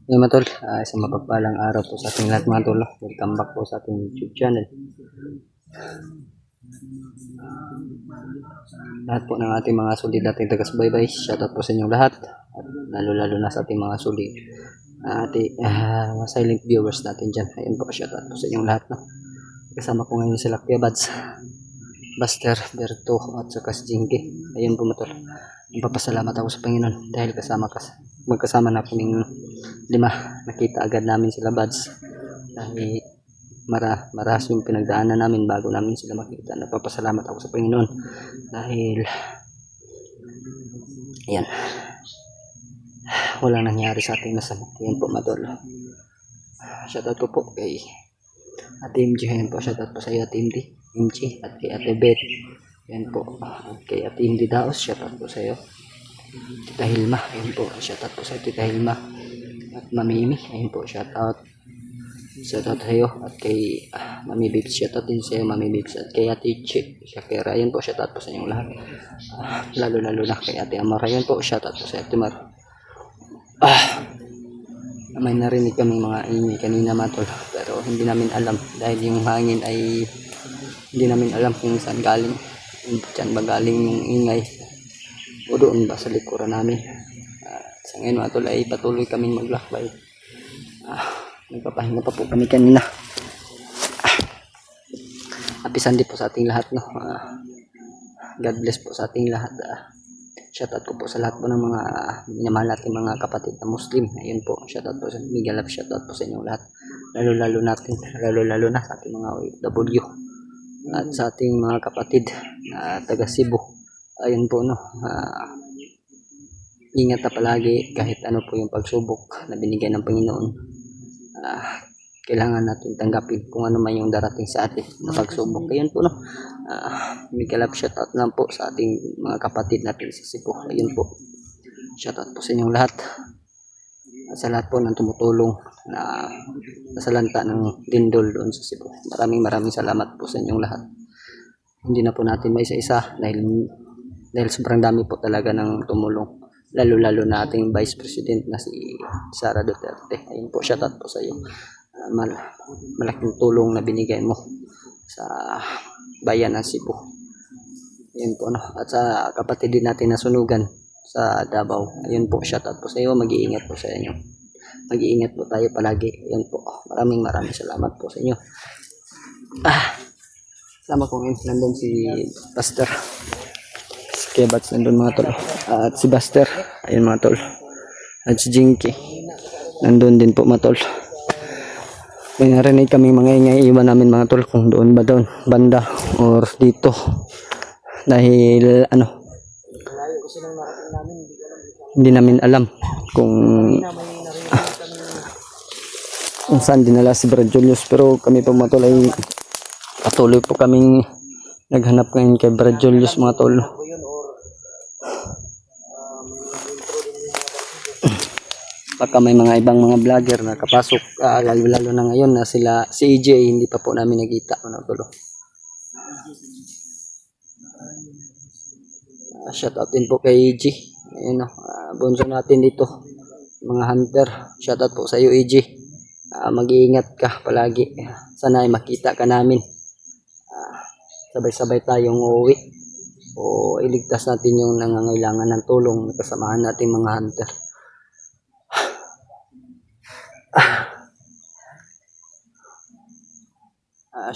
Yung mga tol, isang mapagpalang araw po sa ating lahat mga tol. Welcome back po sa ating YouTube channel. Lahat po ng ating mga solid nating taga-subaybay, shoutout po sa inyong lahat. At lalo-lalo na sa ating mga solid silent viewers natin dyan. Ayun po, shoutout po sa inyong lahat. No? Kasama po ngayon sila Kuya Bads, Buster, Berto at saka si Jinky. Ayun po mga tol. Nagpapasalamat ako sa Panginoon dahil magkasama na kaming 5. Nakita agad namin sila Bads dahil maras yung pinagdaanan namin bago namin sila makita. Nagpapasalamat ako sa Panginoon dahil ayan, walang nangyari sa ating masama. Ayan po madol. Shoutout ko po kay Ate MG. Ayan po, shoutout po sa iyo Ate MG at kay Ate Beth. Ayan po, kay Ate MD Daos, shoutout po sa iyo. Tita Hilma, ayun po, shoutout po sa Tita Hilma at Mami Imi, ayun po, shoutout sa iyo at kay Mami Bibs, shoutout din sa iyo Mami Bibs at kay Ate Chick Shakira, ayun po, shoutout po sa inyong lahat. Lalo na kay Ate Amar, ayun po, shoutout po sa Ate Mar. May narinig kaming mga ingay kanina mga tol, pero hindi namin alam dahil yung hangin ay hindi namin alam kung saan galing, dyan ba galing yung ingay o doon ba sa likuran namin. Sa ngayon mga tol ay patuloy kaming maglakbay. Nagpapahinga pa po kami kanina. Happy Sunday po sa ating lahat, no. God bless po sa ating lahat. Shoutout ko po sa lahat po ng mga minamahal natin mga kapatid na Muslim. Ayun po, shoutout po sa Miguel Love, shoutout po sa inyong lahat. Lalo na sa ating mga OFW at sa ating mga kapatid na taga Cebu. Ayun po, no. Ingat na palagi kahit ano po yung pagsubok na binigay ng Panginoon. Kailangan natin tanggapin kung ano man yung darating sa atin na pagsubok. Ayun po, no. Miguel Love, shoutout lang po sa ating mga kapatid natin sa Cebu. Ayun po, shoutout po sa inyong lahat. Sa lahat po ng tumutulong na nasalanta ng lindol doon sa Cebu. Maraming salamat po sa inyong lahat. Hindi na po natin may isa-isa dahil sobrang dami po talaga ng tumulong. Lalo na ating Vice President na si Sara Duterte. Ayun po, shoutout po sa iyo. Malaking tulong na binigay mo sa bayan ng Cebu. Ayun po, no. At sa kapatid din natin na Sunugan sa Davao. Ayun po, shoutout po sa iyo. Mag-iingat po sa inyo. Mag-iingat po tayo palagi. Ayun po. Maraming salamat po sa inyo. Sama ko ngayon. Nandun si Buster. Si Kebats nandun mga tol. At si Buster. Ayun mga tol. At si Jinky. Nandun din po mga tol. May narinig kami mga ingay. Iwan namin mga tol kung doon ba doon. Banda or dito. Dahil ano. Hindi namin alam kung saan dinala si Brad Julius, pero kami po mga tol ay patuloy po kaming naghanap ngayon kay Brad Julius mga tol. Baka may mga ibang mga vlogger na kapasok, lalo na ngayon na sila si EJ hindi pa po namin nakita mga tol. Shoutout din po kay EJ. Ayun, bunso natin dito, mga hunter. Shoutout po sa iyo EJ. Mag-iingat ka palagi. Sana ay makita ka namin. Sabay-sabay tayong uuwi o iligtas natin yung nangangailangan ng tulong na kasamahan natin mga hunter.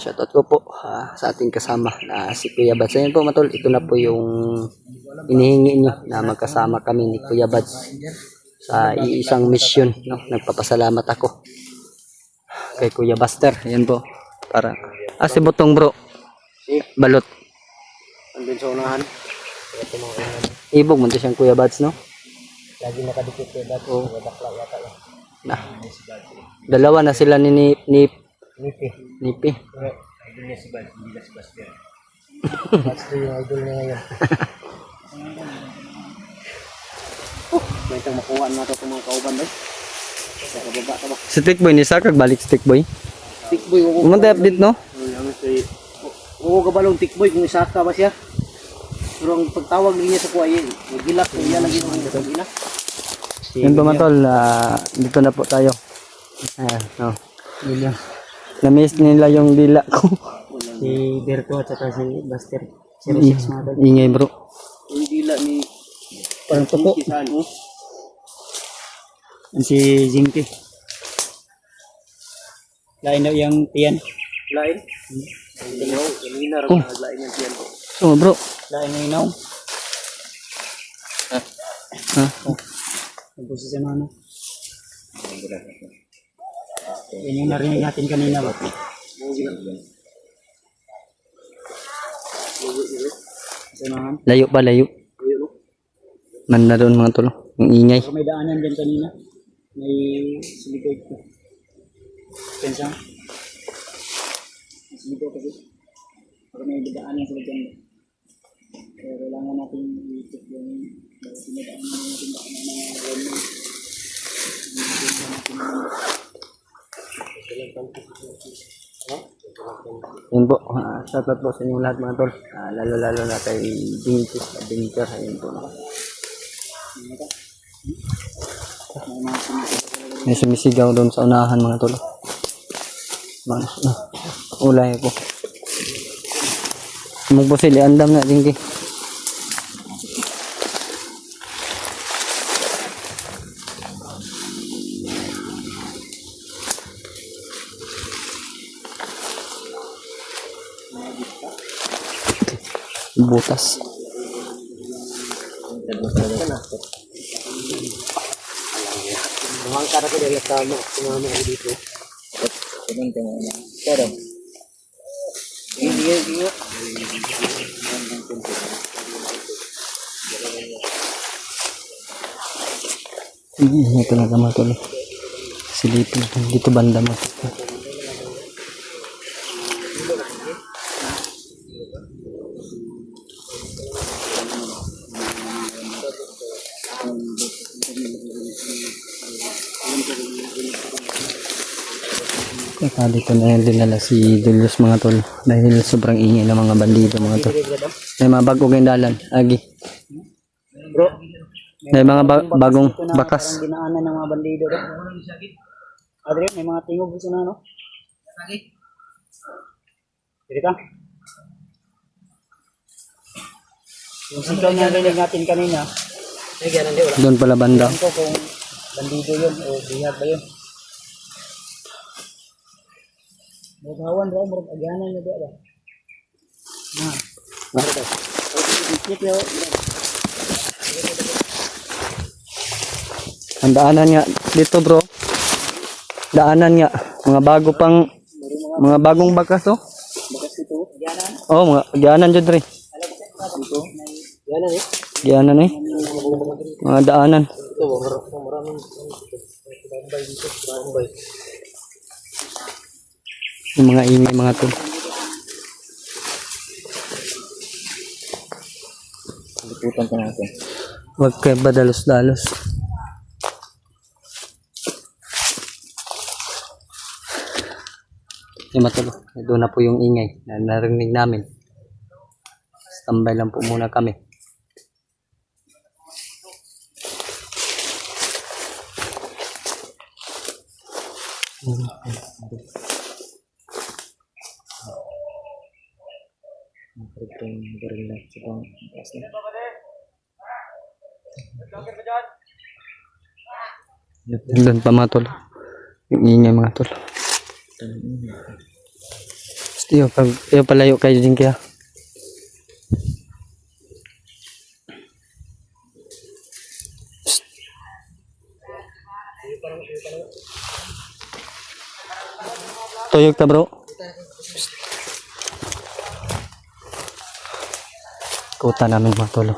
Shoutout ko po sa ating kasama na si Kuya Bads. Ayun po matol, ito na po yung inihingi nyo na magkasama kami ni Kuya Bads sa iisang mission, no? Nagpapasalamat ako kay Kuya Buster. Ayan po. Para si Butong bro. Balot. Andun sa unahan. Ibog man siyang Kuya Bads, no? Lagi nakadikit kay Bads. Oh. Bakla yata yan. Dalawa na sila ni Nipi. Idol niya si Bads. Hindi na si Bads yan. Bads na yung idol niya ngayon. May itong makuha natin itong mga kauban ba? Sa kababa ka ba? Si Stickboy ni Sakag balik Stickboy. Tikboy. Umanda update, no? Oo kabalong tikboy kung isaka ba siya. Pero ang pagtawag niya sa kuya, nagilak ko yan lagi ng ina. Yun po mga tol, dito na po tayo. Ayan, no. William. Na-miss nila yung dila ko. Si Berto at saka si Buster. 06 mga tol. Ingay bro. Yung dila ni Parang tuko. Saan, oh? Si Jinky. Lain daw yung tiyan. Lain? Inaw. Kanina rin naglain yung tiyan ko. So bro. Lain yung inaw. Ha? Ang posisyon na ano. Yan yung narinig natin kanina ba? Layo pa, layo. Manda doon mga tol. Yung ingay. May daanan dyan kanina. May siligay ko. Pensa? May siligay kasi. Pero may daanan sila dyan. Kaya kailangan natin i-check yung sinadaanan natin baka na mga ganyan. Yun po. Shoutout po sa inyong lahat mga tol. Lalo-lalo na kay Dinky. Dinker. Ayun po. May sumisigaw doon sa unahan mga tol. Ulay po. Magbusil, andam na Dinky. Butas. Mga kara ko dahil tama. Tumama ko dito. Tingnan na. Pero. Hindi. Ini talaga mga tol. Silipin. Dito banda mo. Kaya dito na yung dinala si Julius mga tol. Dahil sobrang ingay ng mga bandido mga tol. May mga bagong dalan. Agi. Bro. May mga bagong bakas. Parang dinaanan ng mga bandido. Adrian, may mga tingog gusto na, no? Pwede ka? Yung sigaw na narinig natin kanina. Doon pala banda. Alam ko kung bandido yun o bihag ba yun. Maghawan ba? Mag-agyanan nyo ba? Ang daanan nga dito bro. Daanan nga. Mga bagong bakas oh. Bakas ito. Agyanan? Oh, mga agyanan dyan rin. Ito. Agyanan eh. Agyanan eh. Mga daanan. Ito, maraming bambay dito. Bambay. Yung mga ingay mga tol. Liputan pa natin. Huwag kayo badalos-dalos. Yung matulog. Doon na po yung ingay na narinig namin. Standby lang po muna kami. Doon pa mga tol. Yung ingay mga tol. Iyo palayo kayo din kaya. Tuyog ta bro. Kuta namin mga tol.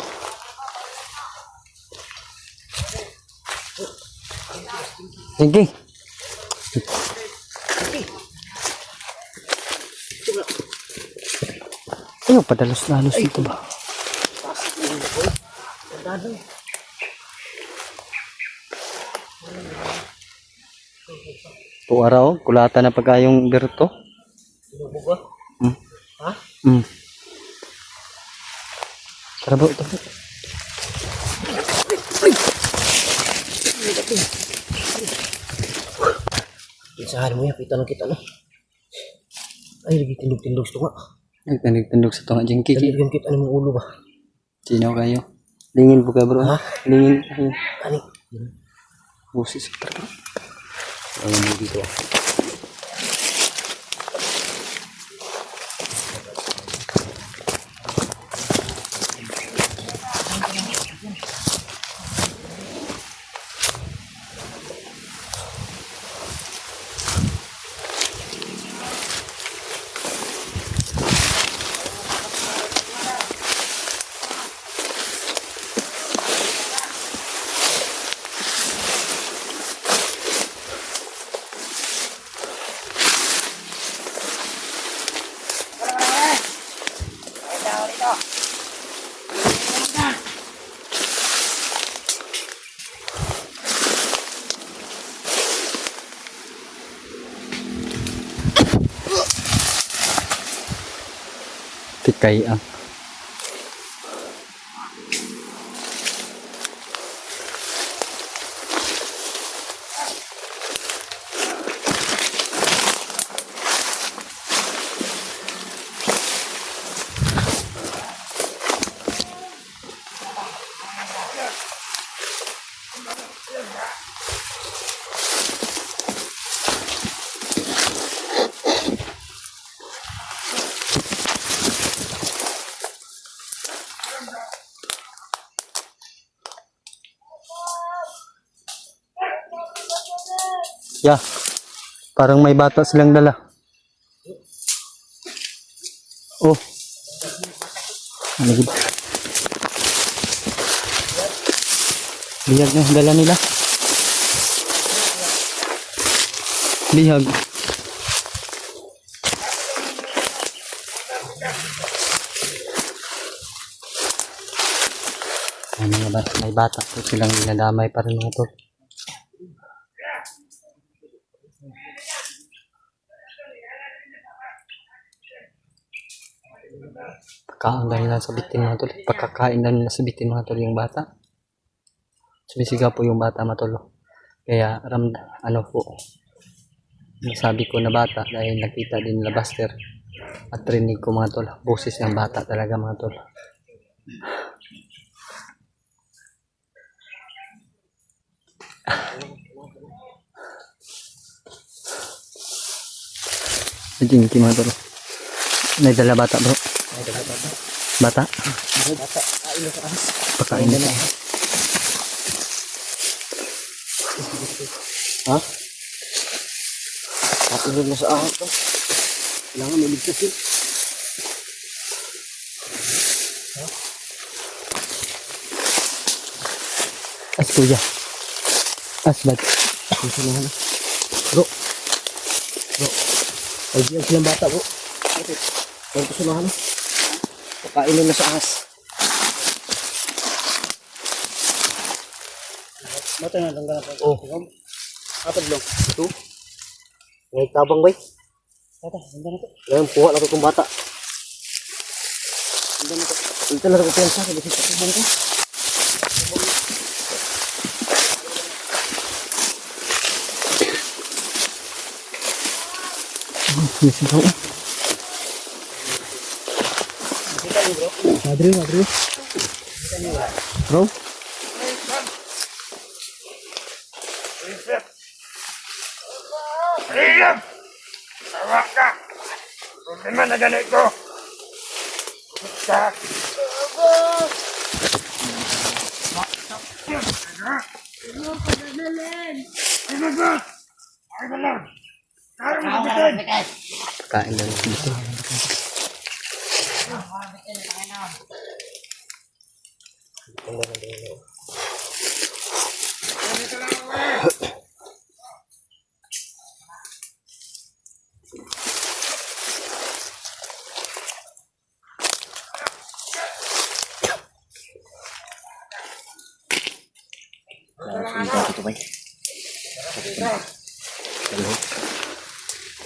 Sige. Ayaw padalos-dalos dito ba? Po araw, kulata na pagkayong Berto. Ha? Tara bro, tara. Isahan mo yan, kita no. Ay, lagi tindog-tindog ito nga. Nagtandog sa tunga dyan, Kiki. Talagang kita ng ulo ba? Sino kayo? Lingin po ka, bro. Ha? Lingin. Ayun. Ani? Busis. Ayun mo dito. Tikay ang. Yeah. Parang may bata silang dala. Oh. Ano gid? Bihag na yung dala nila. Bihag. Ay, mga bata, may bata po silang dinadamay pa rin mga tol. Pagkain na nila sa bitin mga tol. Pagkakain na nila sa bitin mga tol yung bata. Sumisigaw po yung bata mga tol. Kaya ano po, nasabi ko na bata dahil nakita din nila Buster at rinig ko mga tol. Boses ng bata talaga mga tol. Jinky mga tol. May dala bata bro. Bata? Pakain na. Ha? Patulog na sa ahot to. Kailangan may ligtas yun. As kuya. As bad. Gusto na ano. Bro. Ay, diyan silang bata bro. Huwag gusto na ano. Pakainin na sa ahas. Mata na lang ganap. Oh. Apat lang. Ito. Ngay tabang bay. Tata, ganda na to. Ngayon, puha na ko itong bata. Ganda na to. Ito na ito sa akin. Kasi patubong ko. Yes bro. Madrid. Bro. Ayam! Tawa ka! Problema na ganito! Ka! Ano ba? Ay ba lang? Karang mabitin! Kain lang dito.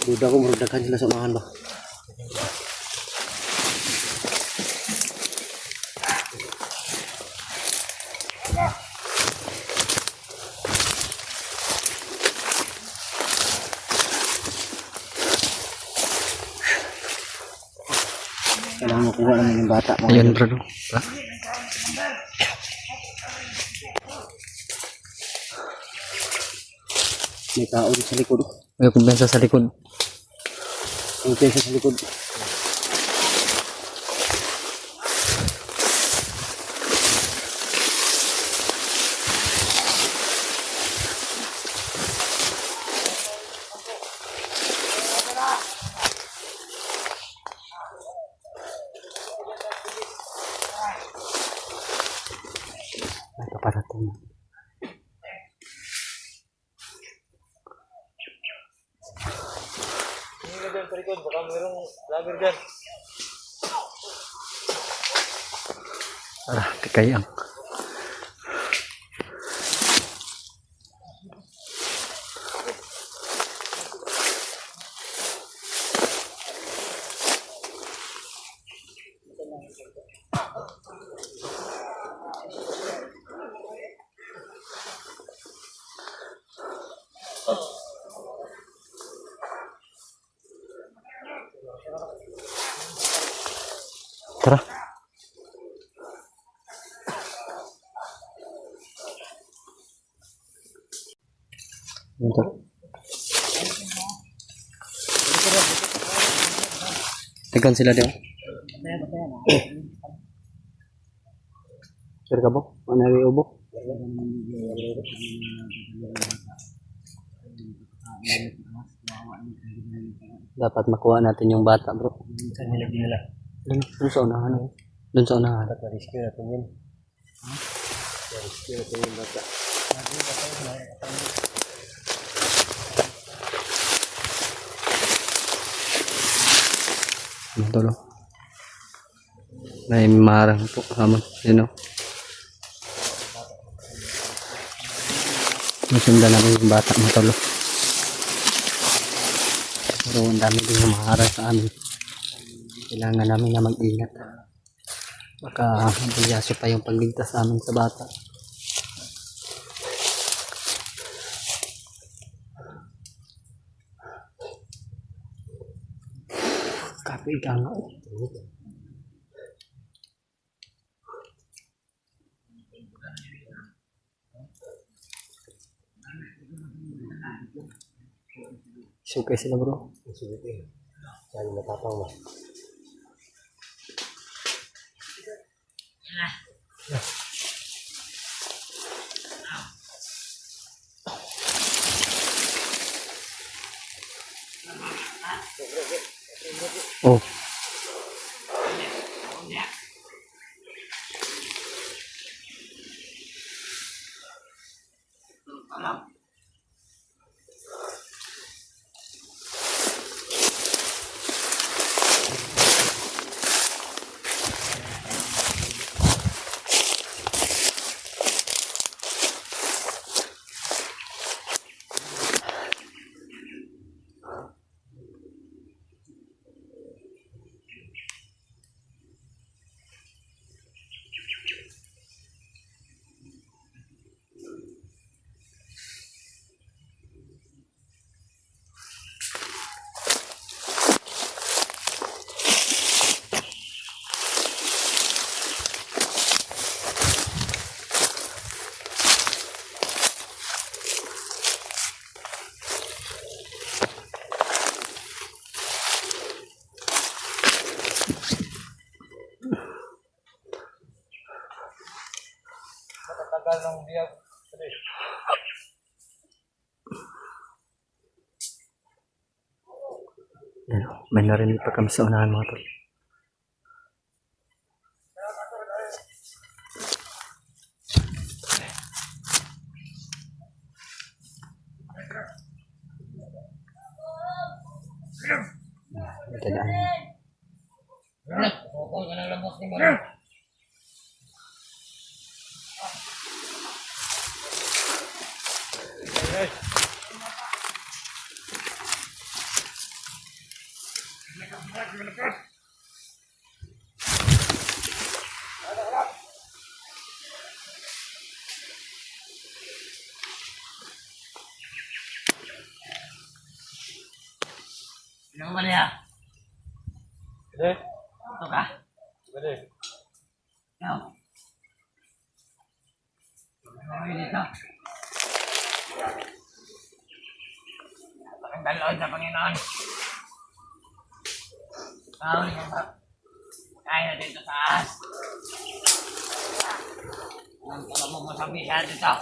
Duda ko marudagkan sila sa unahan ba? Kailangan makuha naman yung bata. Ayun bro. May tao sa likod. May kumpensa sa likod. May pesa sa likod. May paparating. Tikayang. Tara. Ito. Tegan sila daw. Sir ka po? Ano yung ubo? Dapat makuha natin yung bata bro. Saan nila dinala? Dun sa unahan. Dun sa unahan. Dapat ma-rescue natin yun. Ma-rescue natin yung bata. Ano to, no? May marang po naman. Yun, no? Masundan namin yung bata mo tolo. Pero ang dami din yung maharang sa amin. Kailangan namin na mag-ingat. Baka biyaso pa yung pagligtas sa amin sa bata. Kapi ka nga. Sukay sila bro. Sige. Saan matapang mo? Oh. Matagal ng biyag. Yan, may narinig pa kami sa unahan mga tol. Dadaan. Huwag ka ng lambot ni mo. Ano ba niya? Ito ka? Pwede. Ikaw. Ano dito? Napakaganda loob sa Panginoon. Bawal mo ba? Kaya na dito sa taas. Ang talabog mo sa bisa dito.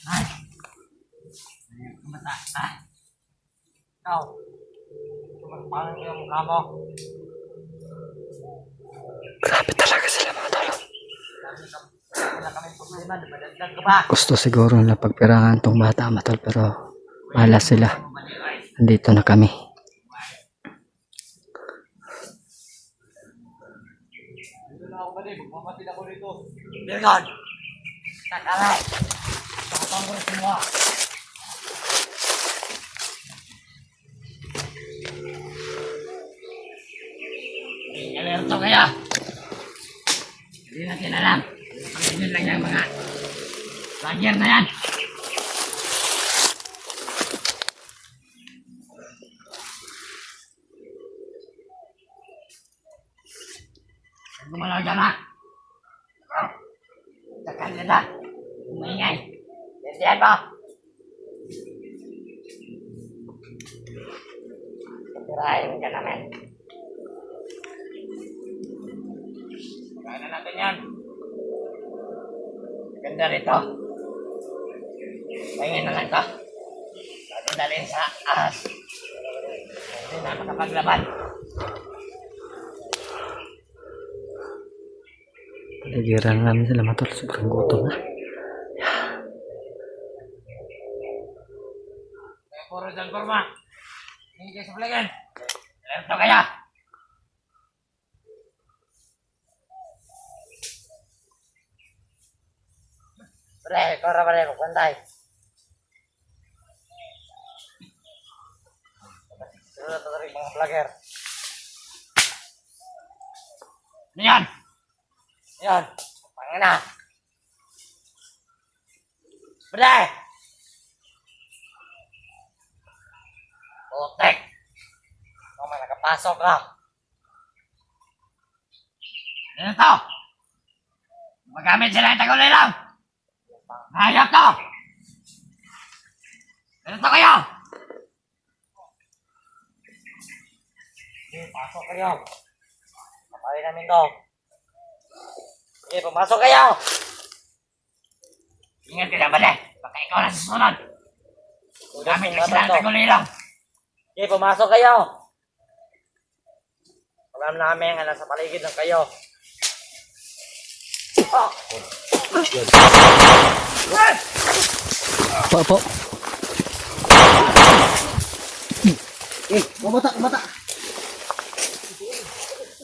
Ay! Ayun, kumata. Ah! Ikaw! Parang yung mukha mo. Grabe talaga sila mga tol. Wala kami problema, dumadagdag ka ba? Gusto siguro na pagpirangan tong bata mga tol, pero malas sila. Nandito na kami. Birgon! Takalay! Tatang ko na semua. Alerto kaya! Hindi natin alam. Pagkasin lang yung mga lager na yan. Gumalaw dyan ha! Takan ka na! Umingay! Tindihan mo! Kapirahin ka namin. Kaya na natin yan. Ganda rito. Pahingin na lang ito. Natin dalhin sa ahas. Hindi na makapaglaban. Paligiran namin sila mga tol. Sobrang gutom na. Kaya puro dyan kurma. Hindi kayo sa palagan. Alerto kaya. Pre, kora pre, magbantay. Sunod na rin mga vlogger. Ano yan? Yan. Pangina. Pre! Putek! Ikaw may nakapasok ka. Ano to? Magamit sila yung taguloy lang. Hayop to! Ano to kayo? Sige, pasok kayo. Napawin namin to. Sige, pumasok kayo! Ingat ka na ba baka ikaw na susunod. Magamit lang sila yung taguloy lang. Sige, pumasok kayo. Alam namin nga nasa paligid ng kayo. Oh! Po. Kumata.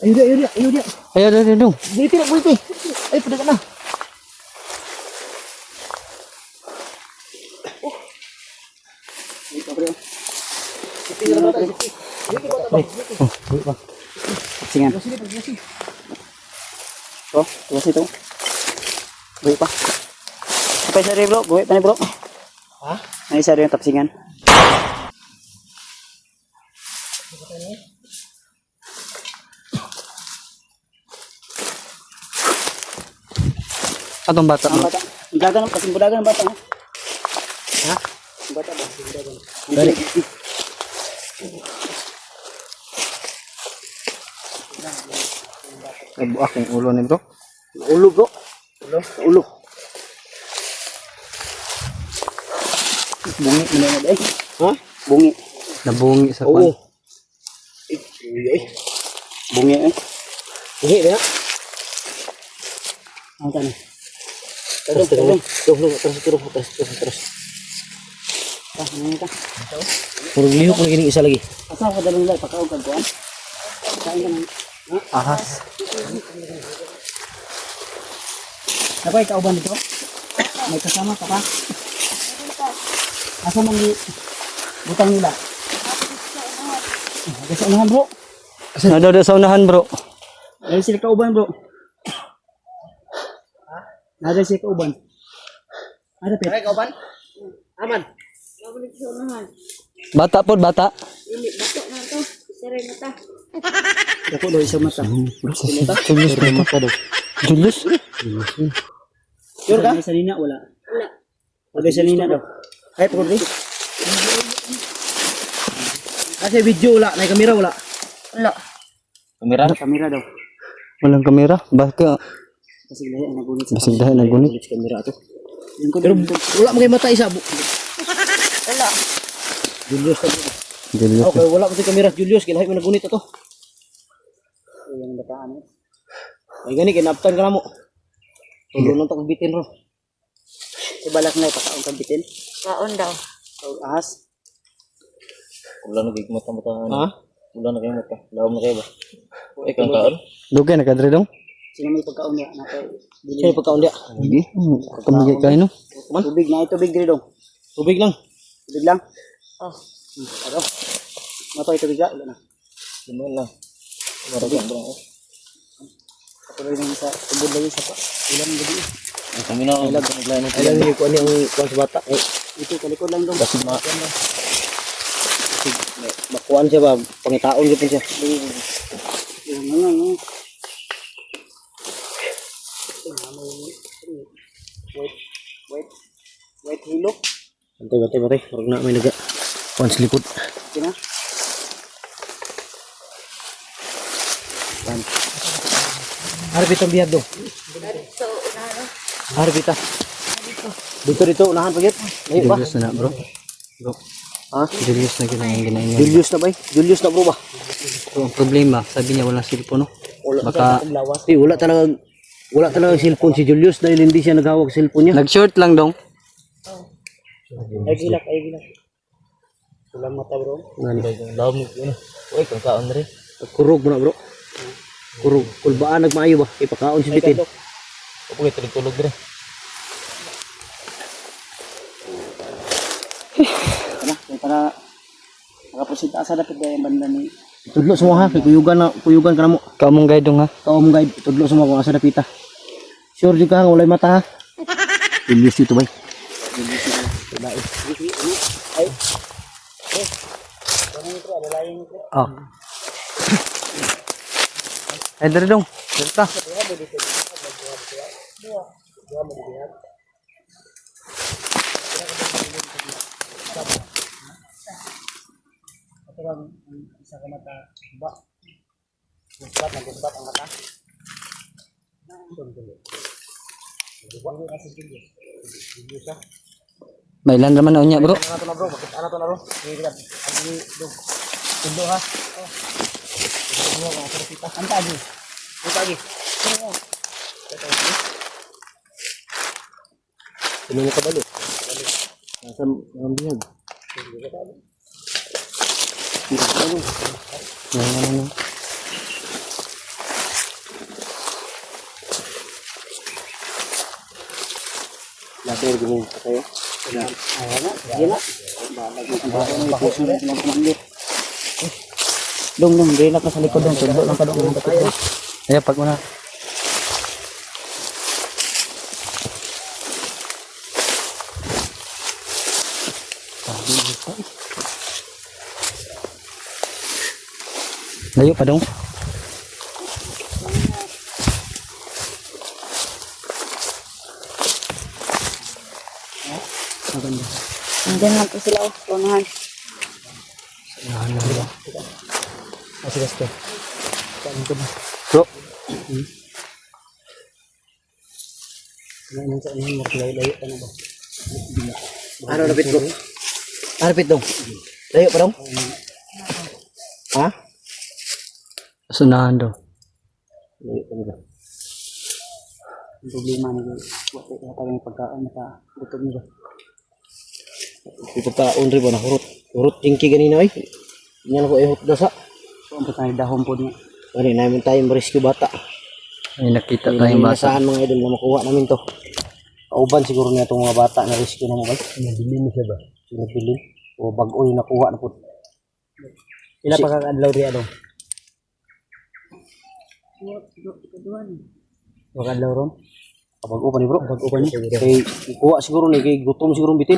Ayun dia. Dito na, buhay. Ay, pada ka na. Singan. Oh, tuwas ito. Buhay pa. Apa isa rin bro? Buhay pa ni bro. Ha? Ay isa rin yung tapsingan. Atong bata bro. Ang gaganap kasi budagan ng bata. Ha? Ang bata ba? Budagan. Dali. Ay buak yung ulo ni bro. Ulo bro. Ulo. Bungi mo na day. Ha? Bungi. Nabungi sa Oo. kwan. Ay. Bungi eh. Buhi ba? Ang tani. Terus. Ah, ano ka? Puro lihok lagi ning isa lagi. Asa ko dalong lay pakaog kag kuan. Kain ka nang ahas. Napay kauban dito? May kasama ka pa? Asa man ni butang nila? Ada sa unahan bro. Ada sa unahan bro. Ada sila kauban bro. Ada sila kauban. Ada pet. Ay, kauban? Aman. Bata po, bata. Dili bato na to. Sere na ta. Ako daw isang mata. Julius na mata daw. Julius? Sure ka? Sa lina, wala. Wala. Wala sa lina daw. Ay, pagod kasi video wala, na kamera wala. Wala. Kamera daw. Walang kamera. Baka Kasi dahil ang nagunit basig dahil nagunit. sa kamera to. Pero wala mo kay mata isa. Wala. Julius ta. Julius. Okay, wala mo sa kamera Julius, kailangan mo nagunit to. Ayan ang bataan eh. Ay gani kinaptan ka na mo. Tulo nang bitin ro. Si balak na ipakaon kang bitin. Kaon daw. So, ahas. Wala na kayo mata-mata. Ha? Wala na kayo mata. Lawam na kayo ba? Kang kaon? Dugay na kadre dong. Sino may pagkaon niya? Sino may pagkaon niya? Hindi. Kamigay kayo no. Tubig na, tubig diri dong. Tubig lang. Tubig lang. Oh. Ano? Matoy tubig ka? Wala na. Lumayan lang. Maragang ba? Patuloy lang sa tubod lagi sa pa. Ilang gabi. Kami na ang naglayan ng Alam niyo kung ano yung kuwan sa bata. Eh, ito kalikod lang dong. Kasi Makuan siya ba? Pangitaon ko siya. Ano? Wait, hilok. Bantay. Huwag na may naga. Kuwan sa likod. Kina? Harap itong biyad do. So, unano. Harap ita. Dito, unahan pagit. Layo ba? Julius na bro. Bro. Ha? Julius na ginagin niya. Julius na ba? Julius na bro ba? So, ang problema, sabi niya walang cellphone no. Baka Wala talaga cellphone si Julius dahil hindi siya naghawak cellphone niya. nag-short lang dong. Ay gilak. Walang mata bro. lawam mo yun. Uy, kang kaon na rin. Kurog mo na bro. Kurog. Kulbaan nagmaayo ba? Ipakaon si bitin. Ako kayo tulog rin. Para makaposita sa dapat dahil banda ni. Tudlo semua ha. Kuyugan ka na mo. Kamong guide dong ha. Kau mong guide. Tudlo semua kung asa dapita. Sure juga nga walay mata ha. Julius dito bay. Oh. Ay dari dong. Cerita. Isa ka mata. Ba. Gusbat ang mata. Bailan naman na unya bro. Ano to na bro? Bakit ano to na bro? Tundo ha. Anta lagi. Anta lagi. Sino mo kabalo? Nasaan ang bihag? Ano. Later gini kayo. Gila. Dong, gila ka sa likod dong. Tudlo lang ka dong. Ayan pag muna. Layo pa dong. Nandiyan lang po sila. Unahan. Kasi gasto. Bro. Ano sa inyo layo pa na ba? Ano napit bro? Ano napit dong? Layo pa dong? Ha? Sunahan daw. Layo pa nila. Ang problema nila. Wala talagang pagkaan na gutom nila. Pagkaon rin ba na hurot jingki ganina ay. Yan ako ihot dasa. So ang patay dahon po niya. Ano namin tayong rescue bata. Ay nakita tayong bata. Saan mga idol na makuha namin to. Kauban siguro niya itong mga bata na rescue na mo ba? Nabilin siya ba? Nabilin? O bago yung nakuha na po. Ila pa kaka-adlaw rin ano? Kaka-adlaw ron? Kapag upan ni bro? Kapag upan ni? Kay kuha siguro ni, kay gutom siguro bitin.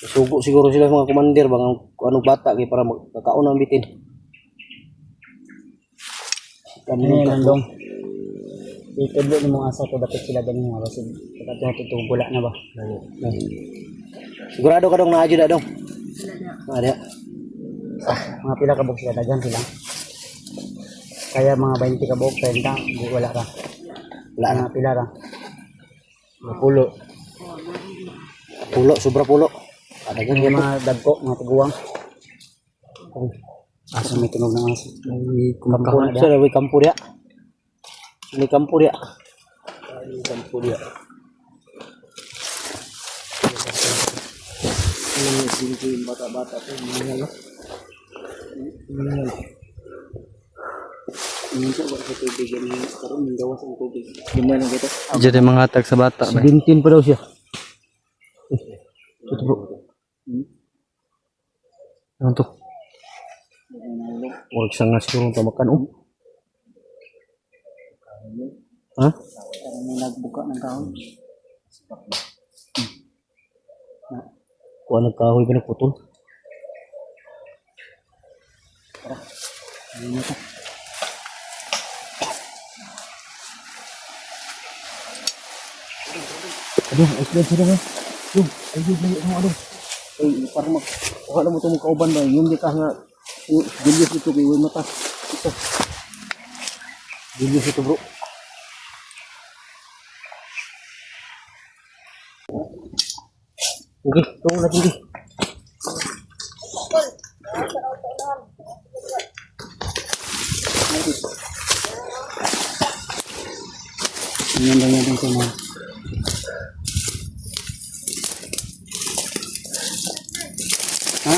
Sugo siguro sila mga commander bang anong bata kay para magkakaon ang bitin. Ano yan lang dong. Itudlo ni mga asa ko dapat sila ganun nga kasi dapat tutubula na ba. Sigurado ka dong naadyo na dong. Ada. Mga pila ka bog sila daghan sila. Kaya mga 20 ka bog 30 di wala ka. Wala na. Mga pila ka. Pulo. Pulo, sobra pulo. Ada Yung mga dagko, mga tiguang. Aso may tunog ng aso. May kampo kumakaw na na siya, may kampo dia. May kampo dia. May kampo dia. Yung bata-bata to, mga Minsan ko sa tubig yan. Karoon yung gawas ang tubig. gimana gitu. Jadi mga hatag sa bata ba? 17 pa daw siya. Ito bro. Ano to? Huwag siyang siguro tamakan Ha? Parang may nagbuka ng kahoy. Kuha nagkahoy ka nagputol. Aduh, explain sila nga. Yung, ayun, aduh. Ay, parang kuha na mo itong kauban ba? Yung di ka nga, Julius ito, kay mata. Ito. Julius ito bro. Okay, tunggu lagi deh. Yan lang yan sa mga. Ha?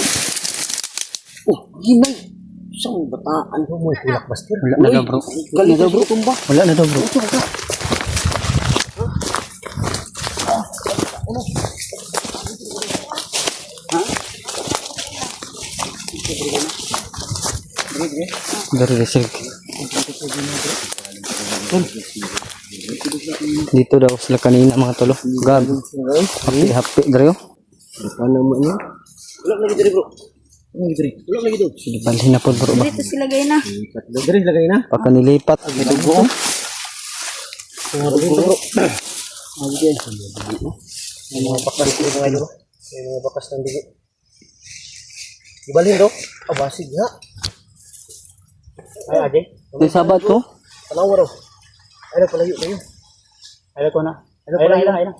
Oh, ginay. Isang bataan ko mo, kulak bastir. Wala na daw bro. Galing na bro, tumba. Wala na daw bro. Dari resig. Dito daw sila kanina mga tolo. Gab. Happy dre. Ano mo niya? Wala lagi diri bro. Wala lagi diri. Wala lagi do. Sige balhin na po bro ba. Dito sila gay na. Diri lagay na. Pagka nilipat. Dugo. Mga dugo bro. Okay. May mga bakas dito mga bro. May mga bakas ng dugo. Ibalhin do. Abasig ha. Ay ade. Yung sabat ko. Tanawa raw. Ay palayo kayo. Ayaw ko na. Ano Ayaw pala lang, yun? ayaw lang.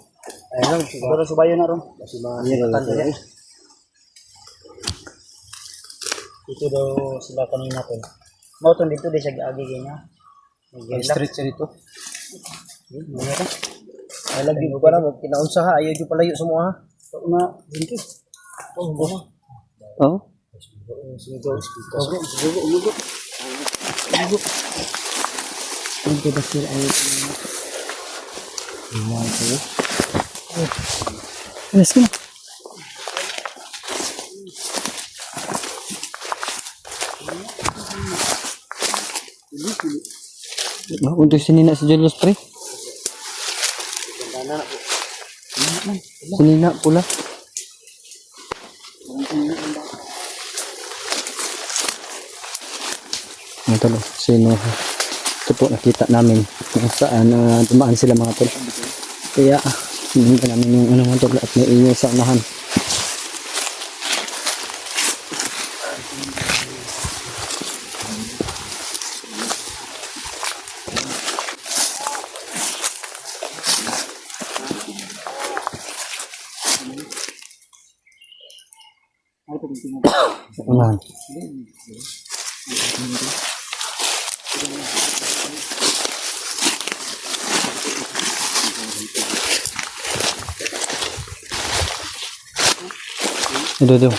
Ayun lang. Siguro subayo na ron. Kasi mahiratan na yan. Dito daw sila kanina to. Mauton dito di siya gaagi niya. Street siya dito. Ano ka? Ay lagi ko pala mo. Kinaunsa ha. Ayaw yung palayo sa mga ha. Una, hindi. Oh, buha. Oh. Hindi ba sila ayaw ko na. Alas ka na. Untuk sinina si Julius pre. Sinina pula. Ito lo, sino? Ito po nakita namin kung saan dumaan sila mga tol. Kaya hindi namin yung mga tol at may inyo sa unahan. Sa unahan. Ito.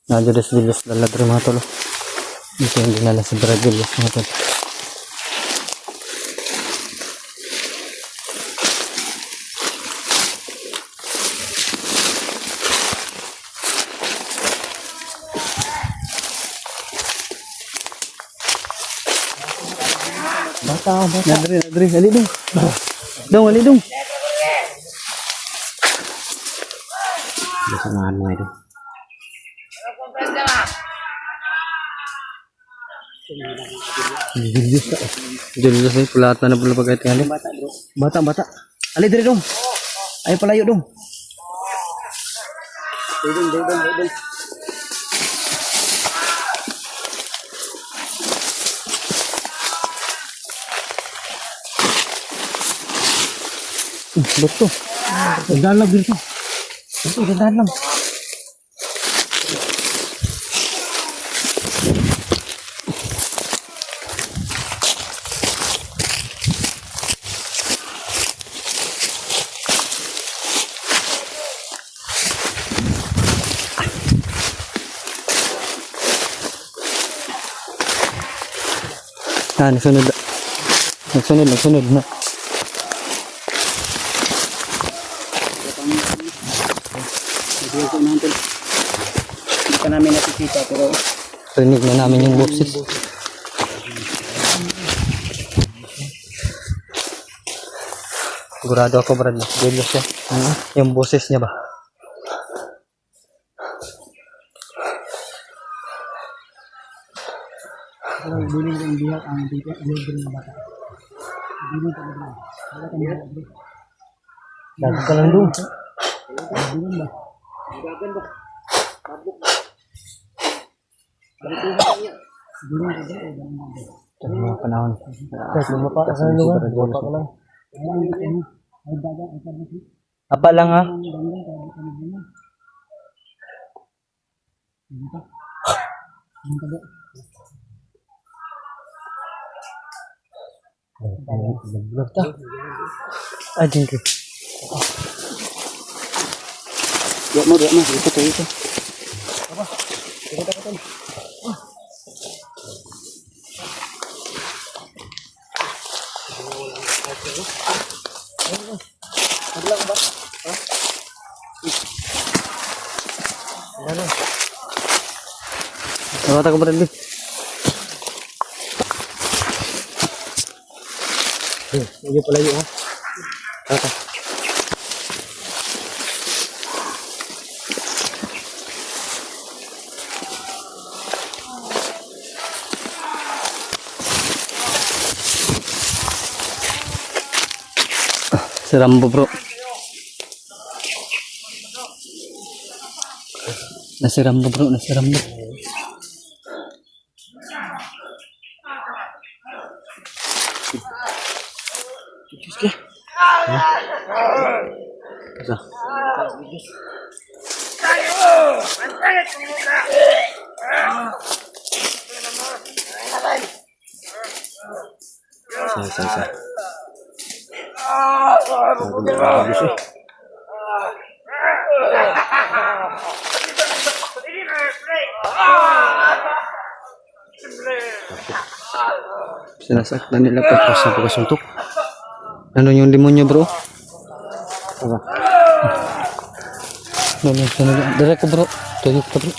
Nandiyo si Julius laladro mga tolo. Dito yung dinala si Brad Julius mga tolo. tao, bata. Nadri, ali dong. Dong, ali dong. Masangahan mo ito. Julius ay pulat na pula pagkait nga bata. Ali diri dong. Ay palayo dong. Dudong. Betul. Dalam dito. Ito, dalam. Nagsunod na. Video ko natin. Hindi pa namin nakikita pero Rinig na namin yung boses. Sigurado ako, Brad. Julius siya. Yung boses niya ba? parang bilin ko yung biyak ang dito ng bata. Bilin ko na. Wala kang biyak. Dapat ka lang doon. Bilin ba? Gagan ba? Mabuk. Bilin ko doon. Sa mga panahon. Kahit lumapa ka sa lugar, lumapa ka lang. Ay baga ay parang Apa lang ha? Ay, dito. Diyak mo. Ito. Tawag ako, Brad. Hindi pala yun, ha? Si Rambo, bro. Nasi Rambo, bro. Isa. Isa. Bagus eh. Sinasaktan nila pagkas sa pagkasuntok. Ano yung demonyo, bro? Apa? Ano? Direct ko, bro. Tuyok ka, bro.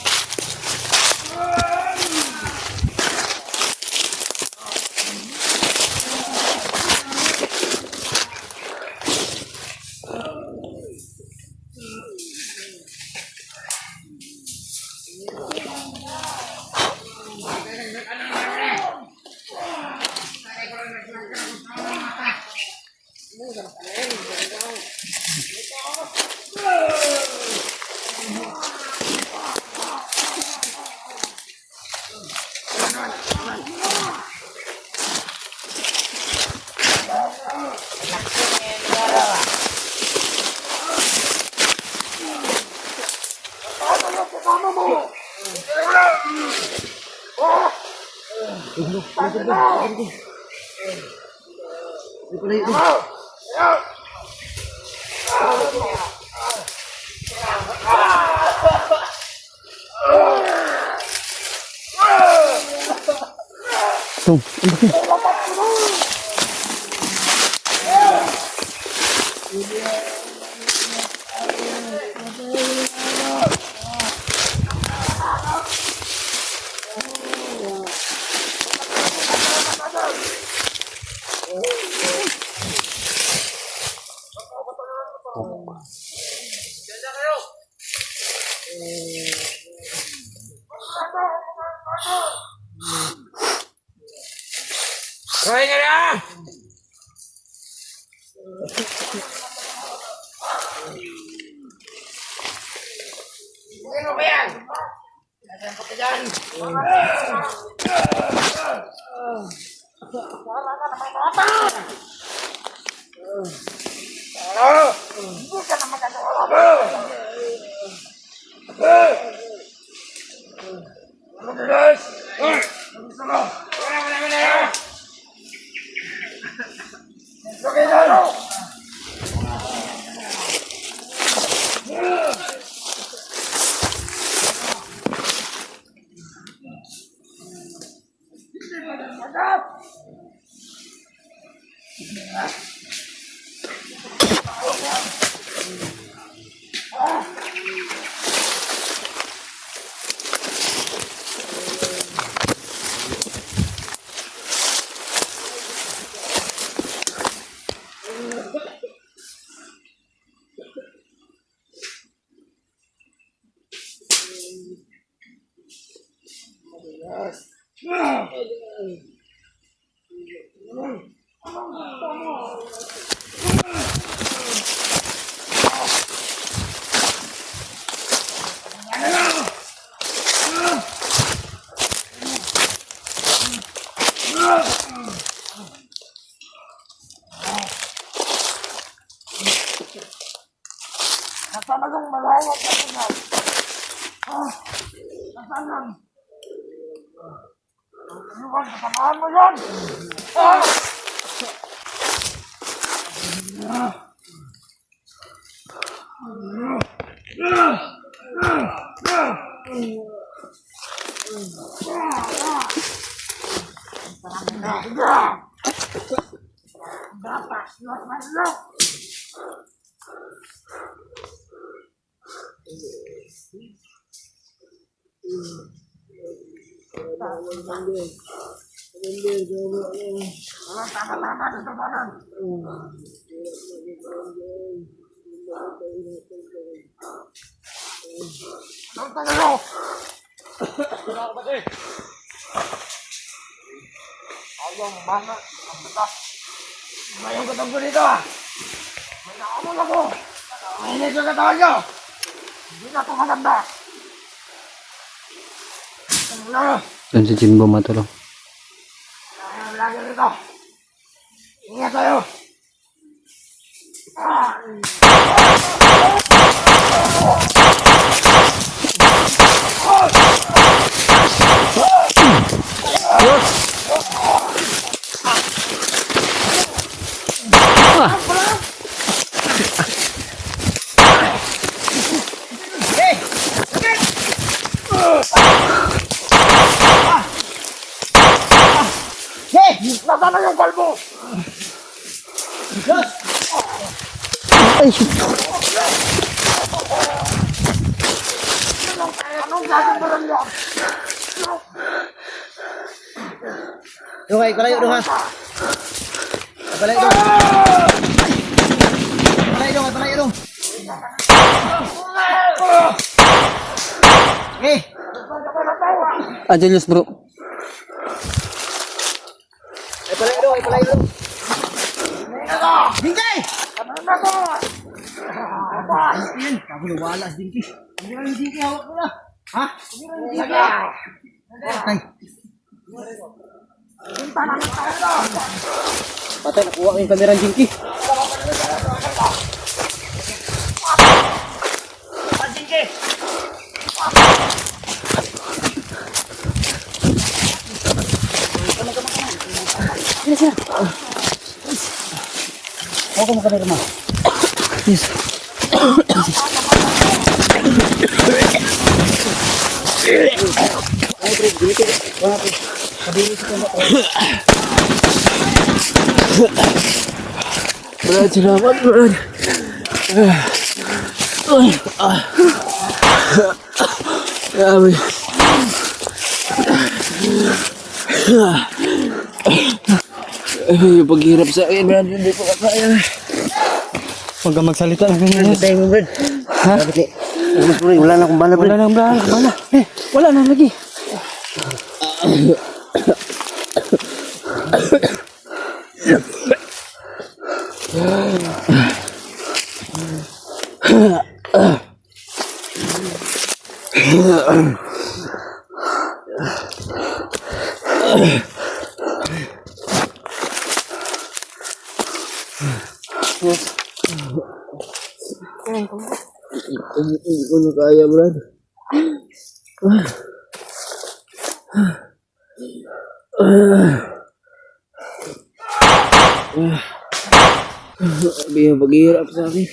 Tung. Doon si Jinbo matulog. Ay, shit. Dungay, palayo dong ha. Palayo dong. Palayo dong. Angelos bro. Palayo dong. Dingkay! Kamu wala si Dingkay. Ang Dingkay hawak mo na. Ha? Patay. Patay, nakuha ko yung kamera ng Dingkay. Ako mo kamera mo. Yes. Brad, salamat Brad. Grabe. Yung paghirap sa akin, Brad, hindi ko kaya. Huwag ka magsalita ng ganyan. Patay mo, Brad. Ha? Wala na akong bala, Brad. Wala nang bala. Wala na lagi. Hindi ko na kaya, Brad. Sabi yung paghihirap sa akin.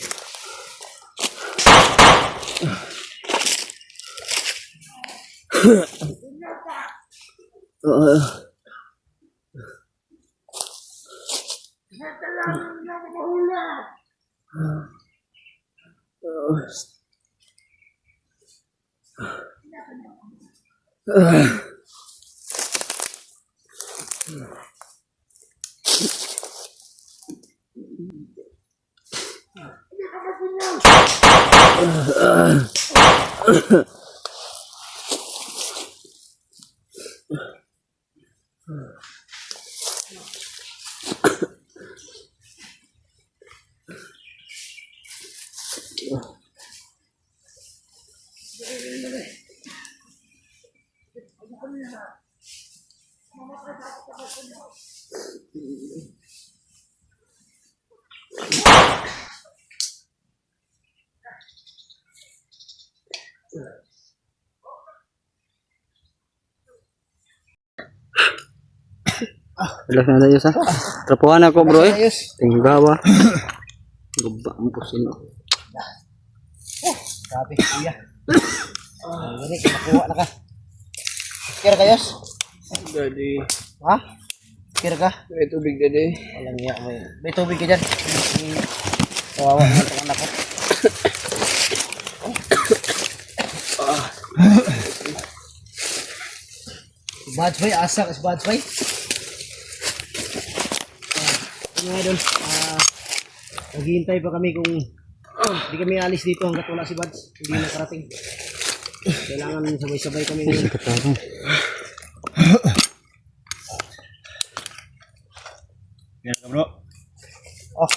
Relax na tayo sa. Trapuhan ako bro eh. Tinggawa. Gaba ang pusin. Sabi, kuya. Hindi, nakuha na ka. Kira kayos? Daddy. Ha? Kira ka? May tubig, Daddy. Walang iya. May tubig ka dyan. Kawawa naman itong anak ko. Badge bay, asak is badge bay. Mga idol, naghihintay pa kami kung hindi kami alis dito hanggat wala si Badge. Hindi nakarating. Kailangan sabay-sabay kami ngayon. Yan ka, bro. Oh.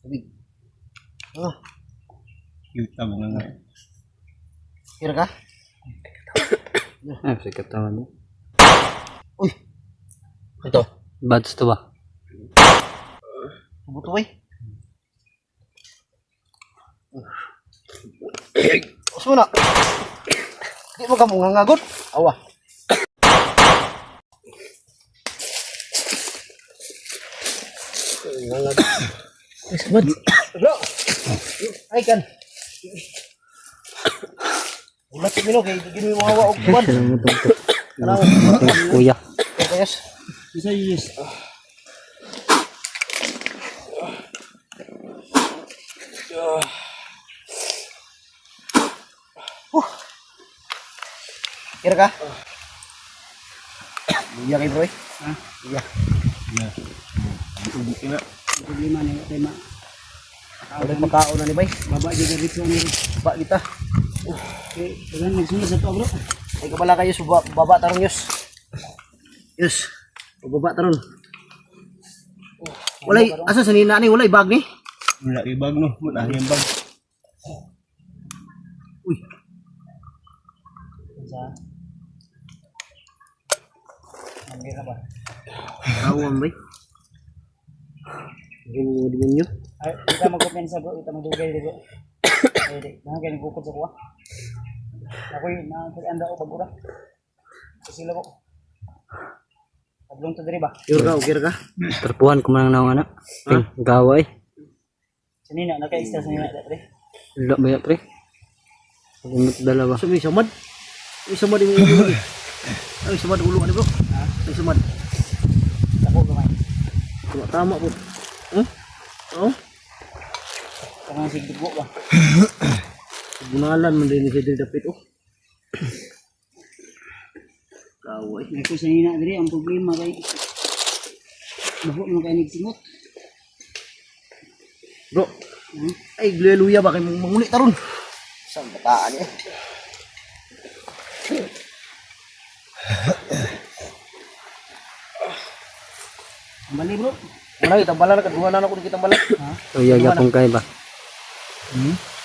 Tubig. Ah, Kita mo nga. kira ka? Ah, sikat naman mo. Uy. Ito. Bads to ba? Buto bay. Os mo na. Di mo ka mong ngagot. Awa. Ngagot. Is bad. Bro. Ay kan. Ulat ko mino kay gino mo hawa og bad. Ano? Kuya. Yes. Isa yes. Kira ka? Iya kay bro. Ha? Iya. Tubig na. Problema ni tema. Ulit makaon na ni bay. Baba juga dito ni. Ba kita. Okay, dengan nagsunod sa to bro. Ay kabala kayo sa baba tarong yus. Yus. Baba taron. Walay asa sa nina ni walay bag ni. Wala kay bag, no? Wala yung bag. Uy. Sa ang gira ba? Awon bay. Gini nyo. Ay, kita magkupensa bro, kita magdugay dito. Eh, mga kaya nagkukod sa kuha. Ako'y nakakanda ko pag-ura. Sila ko. Paglong to diri ba? Kira ka. Trapuhan ko man ang anak. Tinggawa eh. Sanina, naka-extra sanina dati. Wala ba ya pre? Pagimot dalawa. So may samad. May samad yung ulo. Ay samad ulo ani bro. May samad. Ako gamay. Tama po. Oh. Kaya sigdug mo ba? Bunalan man din si dapit oh. Kaway. Ako sanina diri ang problema kay bago mo kay nagsingot. Bro. Ay gleluya ba kay manguli taron. Sang bataan eh. Bali bro. Malay tambalan na kaduha na ako kita balak. So yaga pong kay ba?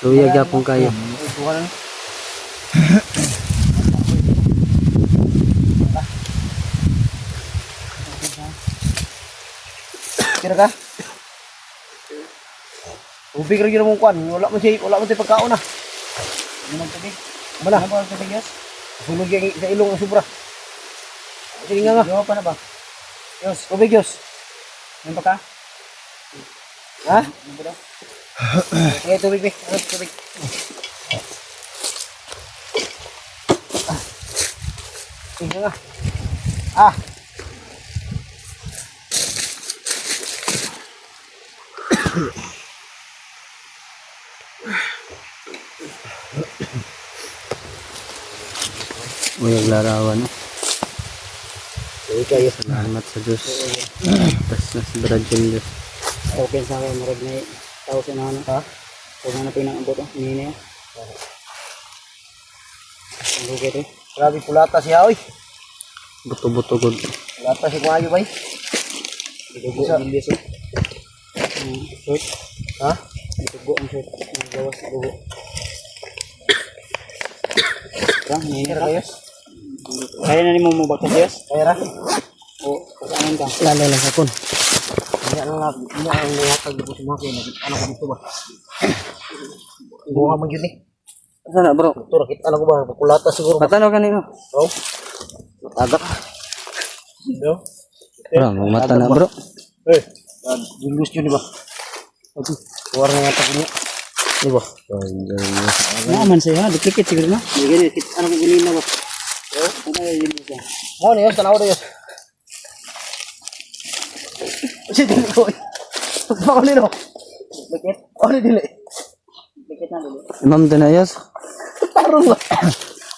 Luya gyapon kayo. Kira ka? Ubig ra gyud mong kwan, wala man siya pagkaon na. Ano ng tubig? Bala, Ano ba ang tubig, Yos? sunog yung sa ilong ang sobra. Sige nga. Gawa pa na ba? Yos, Tubig Yos. ano ba ka? Ha? Ano ba daw? Sige, tubig be. Ano tubig? Sige nga. Ah. Uyag larawan. Sige kayo. Salamat sa Diyos. Tas na si Brad Julius. Okay sa akin, marag na tao sa nahan. Ha? Huwag na pinakabot. Hindi na yan. Ang lugay ito. Grabe pulata siya oy. Buto-buto gud. Pulata si Kumayo bay. Dugo ang bilis. Short. Ha? Dugo ang short. Ang gawas sa dugo. Hindi Kira na kayo. Kaya na ni mo mabaktas, Yos? Kaya ra. O, kasaan ka? Lalay lang sa kon. Kaya ang nangakag dito sa mga kaya ano ko dito ba? Buha man yun eh. Sana bro? Ito rakit alam ko ba pulata siguro. Patanaw kanino? Oh. Tagak. Yo. Bro, ang mata na bro. Eh, Julius yun di ba? Keluar nga tak niya. Di ba? Naaman sa'yo, ha? Duplicate siguro na. May ganyan, ano kung ganyan na ba? Ano kaya yun siya? Mo ni yos tanaw yos. Si dili ko. Ba ko nino? Duplicate? Oh ni dili. Duplicate na dito. Imam Danayas. Tarong ba?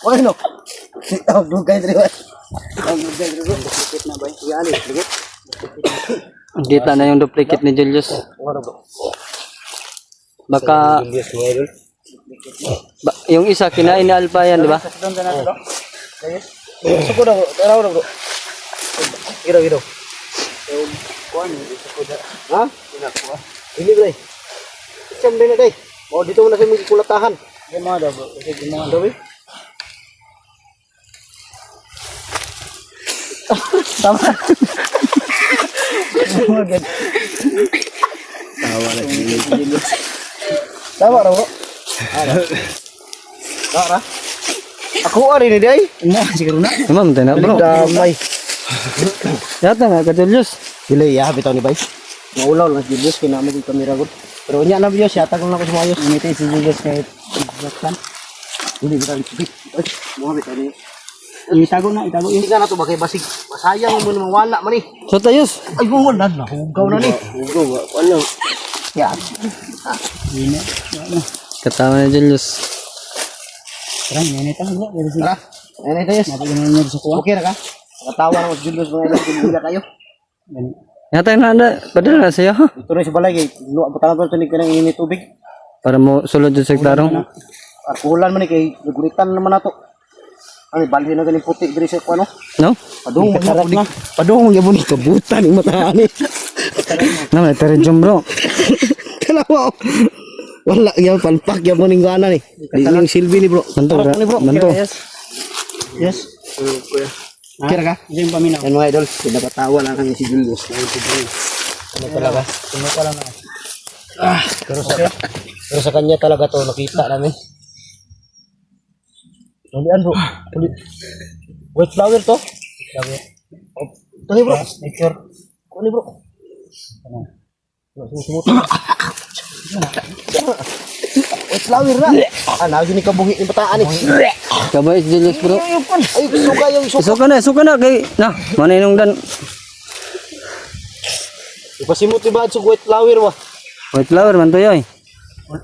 O no. Si dugay diri ba? Duplicate na ba? Gali, dugay. Kita na yung duplicate ni Julius. Wala ba? Baka Julius mo idol. yung isa kinain ni Alpha yan, di ba? Sa doon na dito. Suko daw, tanaw daw bro. Iro. Kuhan, Ha? Inakuha. Ini bre. Isam din na day. Mau dito mo na sa mga kulatahan. yung mga daw bro. Kasi yung mga Dawi. Tama. Tama ra bro. Tara. Ako ari ni day. Ina, siguro na. Imam Danayas bro. Damay. Yata nga ka Julius. Dili ya bitaw ni bay. Maulaw lang si Julius kinama yung kamera gud. Pero nya na biyo siya tagal na ko sumayos. Minitay si Julius kahit baktan. Hindi bitaw ni. Ay, mo bitaw ni. Itago na, itago yun. Tingnan na to ba kay basig. Masayang mo naman wala man ni. So tayos. Ay mo na hugaw na ni. Hugaw ba? Ano? Ya. Ina. Katawa ni Julius. Tara, minit ang bro. Pero sige. Tara. Ano ito yes? Napagyan na sa kuha. Okay na ka? Nakatawa na mas Julius mga ilang pinila kayo. Yata nga na. Padala na siya ha. Ito na sa balay kay luwa pa talaga tunig ka ng init tubig. Para mo sulod dyan sa klarong. Arkulan man ni kay naguritan naman nato. Ano balhin na ganing puti diri sa kuno. No? Padung mo na. Padung mo gyapon kabutan ning mata ani. Naman, ito rin dyan bro. Kalawa. Wala gyapon palpak gyapon ning ana ni. Yung silbi ni bro. Manto, manto. Yes. Kuya. Kira ka? Ito yung paminaw. Yan mga idol, pinapatawa lang kami si Julius. Ano talaga? Tumo ko lang na. Pero sa kanya talaga to nakita namin. Tulian bro. White flower to? Sabi. Ito ni bro. Nature. Ano ni bro? Sumusumuto. White flower na. Ah, lagi ni kabungi ni bataan ni. Kabay si Julius bro. Ay, suka yung suka. Suka na kay na maninong dan Ipasimot ni ba sa white flower ba? white flower man to yoy.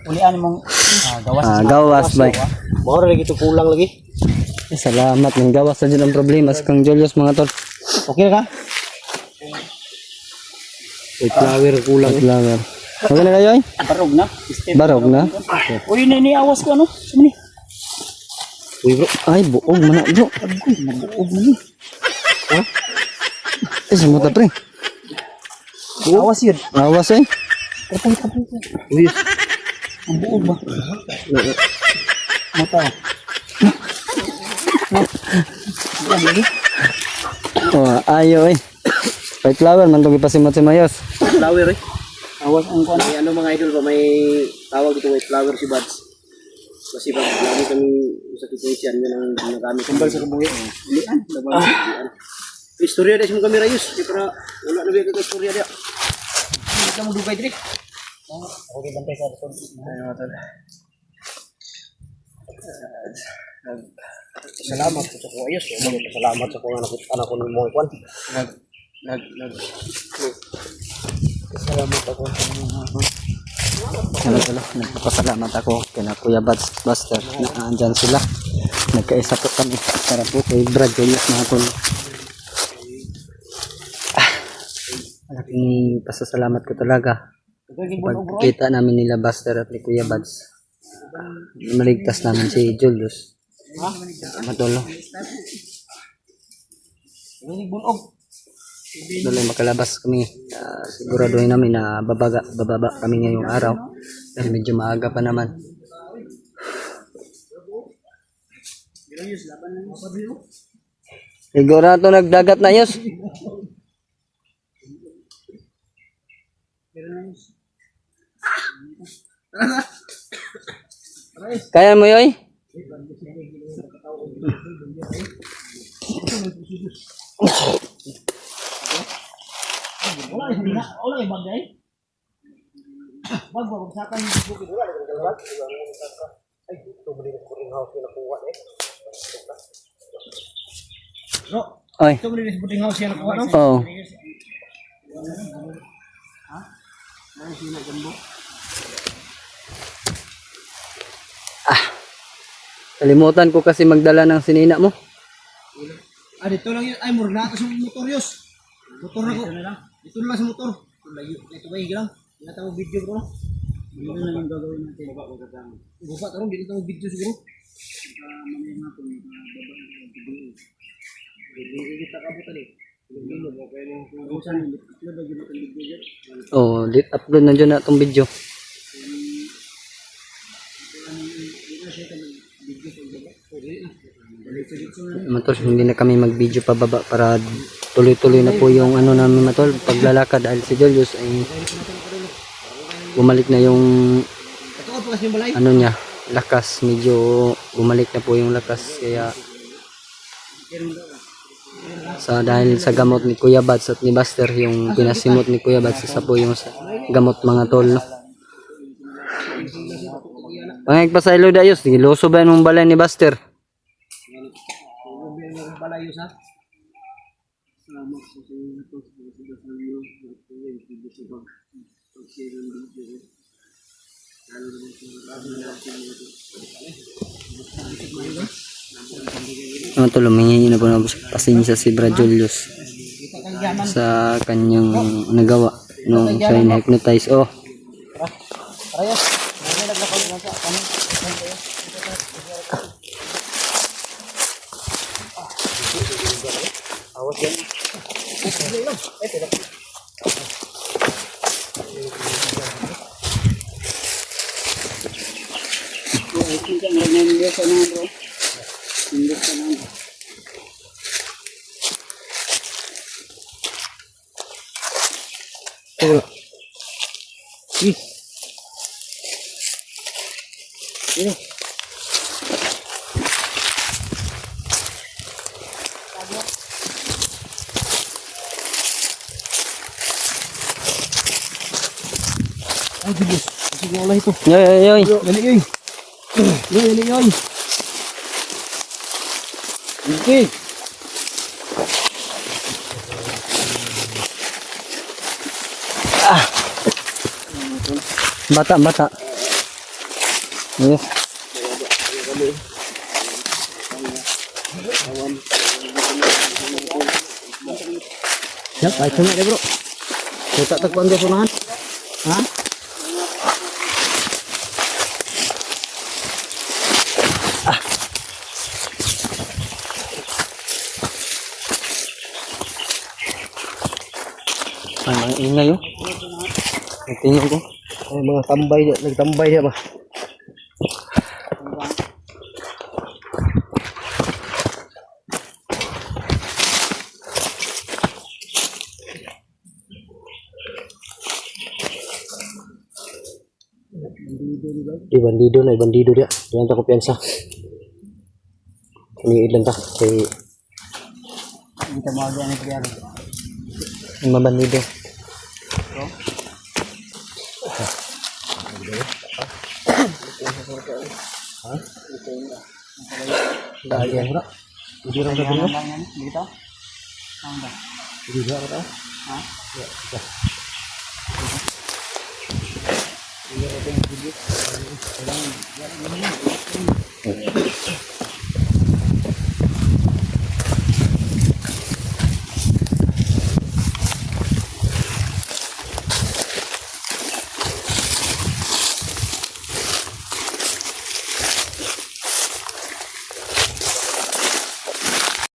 Ulian mong gawas. Gawas bay. Moro lagi to kulang lagi. Salamat ng gawas sa dyan ang problema sa kang Julius mga tol. Okay na ka? White flower kulang. White flower. Okay na kayo ay? Barog na. Barog na. Uy, awas ko ano? Sumini. Uy bro. Ay buog man na bro. Nabuog na ni. Sumuta pre. Awas yun. Awas eh. Uy. Ang buog ba? Mata. Oh, ayo eh. White flower man tong ipasimot si Mayos. Flower eh. Awas ang kuwan. May ano mga idol ba, may tawag dito white flower si Buds. Kasi pag lagi kami sa kitchen, yun ang ginagamit. Kumbal sa kabuhi. Lian. Laban. Istorya dahil sa kamera yus. Di para wala na biya ka istorya dia. Hindi ka mo dugay diri. Okay, bantay sa ato. Ayun mga tol. Salamat sa ko ayos. Salamat sa kung anak ko mo ikwan. Salamat ako sa mga Nagpapasalamat ako kina Kuya Buster na andyan sila. Nagkaisa po kami para po kay Brad Julius mga tol. Malaking pasasalamat ko talaga. Pagkita namin nila Buster at ni Kuya Buds. Maligtas namin si Julius. Matulong. Dahil makalabas kami. Siguraduhin namin na bababa kami ngayong araw. Dahil medyo maaga pa naman. Sigurado nagdagat na yus. Kaya mo yoy? Wala yung bagay. Wag sa akin yung bukid. Wala yung galawat. Ay, ito mo din ko rin house na kuha eh. Bro, Oy. ito mo rin sa buting house yan nakuha no? Oh. Kalimutan ko kasi magdala ng sinina mo. Ah, dito lang yun. Ay, mura na ito sa motor yus. Motor na ko. Dito na lang sa motor. Ito ba yung lang? Tinatawag video ko no? Ano na lang gagawin natin? Buka tarong, dito tawag video siguro. Mamaya nga po, babaan ng video. Hindi kita kabutan eh. Kung saan, upload na ginawa ng video dyan. Oh, upload na dyan na itong video. Matol, hindi na kami mag-video pababa para tuloy-tuloy na po yung ano namin matol, paglalakad dahil si Julius ay bumalik na yung Ito ka po kasi yung balay. ano niya, lakas, medyo bumalik na po yung lakas kaya dahil sa gamot ni Kuya Buds at ni Buster, yung pinasimot ni Kuya Buds, isa po yung sa gamot mga tol, no? Pangayag pa sa ilo dayos, niloso ba yung balay ni Buster? Yung balay yus ha. Ano to, lumingi na po ng pasensya si Brad Julius sa kanyang nagawa nung siya in-hypnotize. Oh, Ay, Julius. Kasi yung wala ito. yoy, yoy, yoy. Dali yoy. Yoy, dali yoy. Okay. Bata, bata. Yes. Siap, ay cuma deh bro. Saya tak takpan dia punahan. Hah? Ay, mga ingay yun. Tingnan ko. Ay, mga tambay dia, nagtambay dia ba? Di bandido na, bandido dia. Jangan tak kumpiyansa. Ini lang ta kay Kita mau aja nih biar. mga bandido. Dahil yan bro. Hindi rin sa dulo. Dito. Ang ba? Hindi ba ito? Ha? Hindi rin sa dulo.